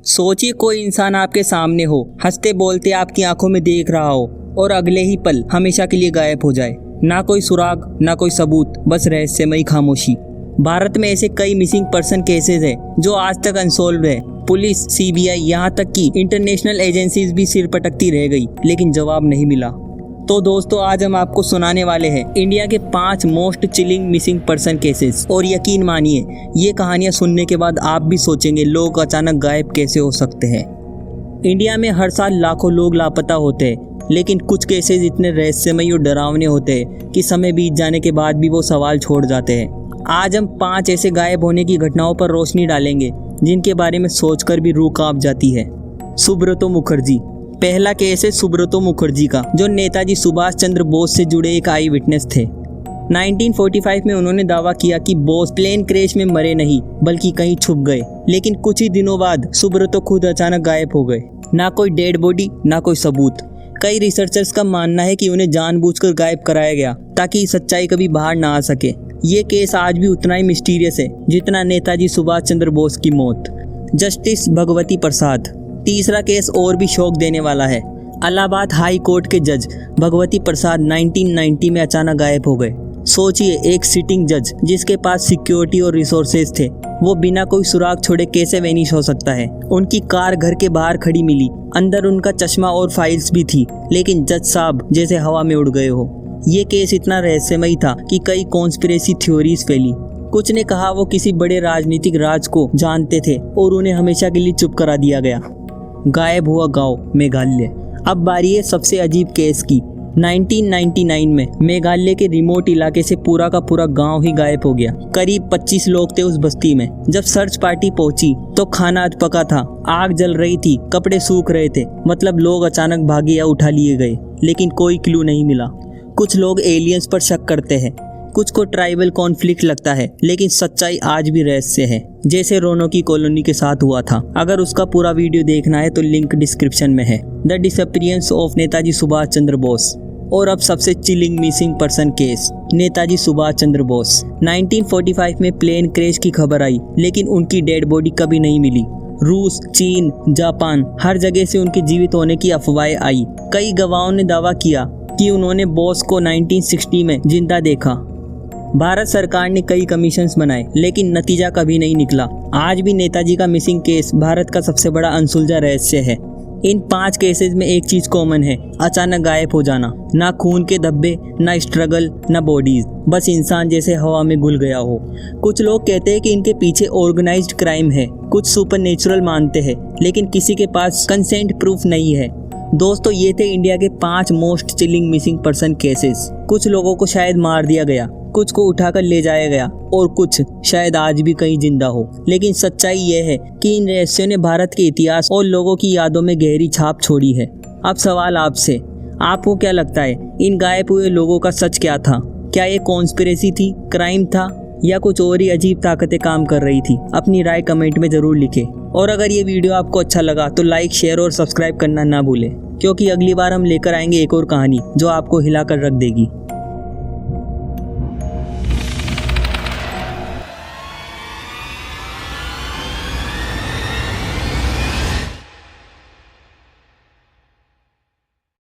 सोचिए कोई इंसान आपके सामने हो, हंसते बोलते आपकी आंखों में देख रहा हो और अगले ही पल हमेशा के लिए गायब हो जाए। ना कोई सुराग, ना कोई सबूत, बस रहस्यमयी खामोशी। भारत में ऐसे कई मिसिंग पर्सन केसेस हैं जो आज तक अनसॉल्व्ड है। पुलिस, सीबीआई, यहाँ तक कि इंटरनेशनल एजेंसीज भी सिर पटकती रह गई, लेकिन जवाब नहीं मिला। तो दोस्तों, आज हम आपको सुनाने वाले हैं इंडिया के 5 most chilling missing person cases. और यकीन मानिए, ये कहानियां सुनने के बाद आप भी सोचेंगे लोग अचानक गायब कैसे हो सकते हैं। इंडिया में हर साल लाखों लोग लापता होते हैं, लेकिन कुछ केसेस इतने रहस्यमयी और डरावने होते हैं कि समय बीत जाने के बाद भी वो सवाल छोड़ जाते हैं। आज हम 5 ऐसे गायब होने की घटनाओं पर रोशनी डालेंगे जिनके बारे में सोचकर भी रूह कांप जाती है। सुब्रतो मुखर्जी। पहला केस है सुब्रतो मुखर्जी का, जो नेताजी सुभाष चंद्र बोस से जुड़े एक आई विटनेस थे। 1945 में उन्होंने दावा किया कि बोस प्लेन क्रैश में मरे नहीं बल्कि कहीं छुप गए, लेकिन कुछ ही दिनों बाद सुब्रतो खुद अचानक गायब हो गए। ना कोई डेड बॉडी, ना कोई सबूत। कई रिसर्चर्स का मानना है कि उन्हें जानबूझकर गायब कराया गया ताकि सच्चाई कभी बाहर ना आ सके। ये केस आज भी उतना ही मिस्टीरियस है जितना नेताजी सुभाष चंद्र बोस की मौत। जस्टिस भगवती प्रसाद। तीसरा केस और भी शौक देने वाला है। इलाहाबाद हाई कोर्ट के जज भगवती प्रसाद 1990 में अचानक गायब हो गए। सोचिए, एक सिटिंग जज जिसके पास सिक्योरिटी और रिसोर्सेज थे, वो बिना कोई सुराग छोड़े कैसे वेनिश हो सकता है। उनकी कार घर के बाहर खड़ी मिली, अंदर उनका चश्मा और फाइल्स भी थी, लेकिन जज साहब जैसे हवा में उड़ गए हो। ये केस इतना रहस्यमयी था कि कई कॉन्स्पिरेसी थ्योरीज फैली। कुछ ने कहा वो किसी बड़े राजनीतिक राज को जानते थे और उन्हें हमेशा के लिए चुप करा दिया गया। गायब हुआ गांव मेघालय। अब बारी है सबसे अजीब केस की। 1999 में मेघालय के रिमोट इलाके से पूरा का पूरा गांव ही गायब हो गया। करीब 25 लोग थे उस बस्ती में। जब सर्च पार्टी पहुंची तो खाना आज पका था, आग जल रही थी, कपड़े सूख रहे थे। मतलब लोग अचानक भागे या उठा लिए गए, लेकिन कोई क्लू नहीं मिला। कुछ लोग एलियंस पर शक करते हैं, कुछ को ट्राइबल कॉन्फ्लिक्ट लगता है, लेकिन सच्चाई आज भी रहस्य है, जैसे रोनो की कॉलोनी के साथ हुआ था। अगर उसका पूरा वीडियो देखना है तो लिंक डिस्क्रिप्शन में है। The disappearance of Netaji Subhash Chandra Bose. और अब सबसे chilling missing person case, Netaji Subhash Chandra Bose. 1945 में प्लेन क्रैश की खबर आई, लेकिन उनकी डेड बॉडी कभी नहीं मिली। रूस, चीन, जापान, हर जगह से उनके जीवित होने की अफवाहें आई। कई गवाहों ने दावा किया कि उन्होंने बोस को 1960 में जिंदा देखा। भारत सरकार ने कई कमीशंस बनाए, लेकिन नतीजा कभी नहीं निकला। आज भी नेताजी का मिसिंग केस भारत का सबसे बड़ा अनसुलझा रहस्य है। इन 5 केसेस में एक चीज कॉमन है, अचानक गायब हो जाना। ना खून के धब्बे, ना स्ट्रगल, ना बॉडीज, बस इंसान जैसे हवा में घुल गया हो। कुछ लोग कहते हैं कि इनके पीछे ऑर्गेनाइज्ड क्राइम है, कुछ सुपरनेचुरल मानते हैं, लेकिन किसी के पास कंसेंट प्रूफ नहीं है। दोस्तों, ये थे इंडिया के 5 most chilling missing person cases. कुछ लोगों को शायद मार दिया गया, कुछ को उठाकर ले जाया गया और कुछ शायद आज भी कहीं जिंदा हो। लेकिन सच्चाई यह है कि इन रहस्यों ने भारत के इतिहास और लोगों की यादों में गहरी छाप छोड़ी है। अब सवाल आपसे, आपको क्या लगता है, इन गायब हुए लोगों का सच क्या था? क्या ये कॉन्स्पिरेसी थी, क्राइम था, या कुछ और ही अजीब ताकतें काम कर रही थी? अपनी राय कमेंट में जरूर लिखें। और अगर ये वीडियो आपको अच्छा लगा तो लाइक, शेयर और सब्सक्राइब करना ना भूलें, क्योंकि अगली बार हम लेकर आएंगे एक और कहानी जो आपको हिला कर रख देगी।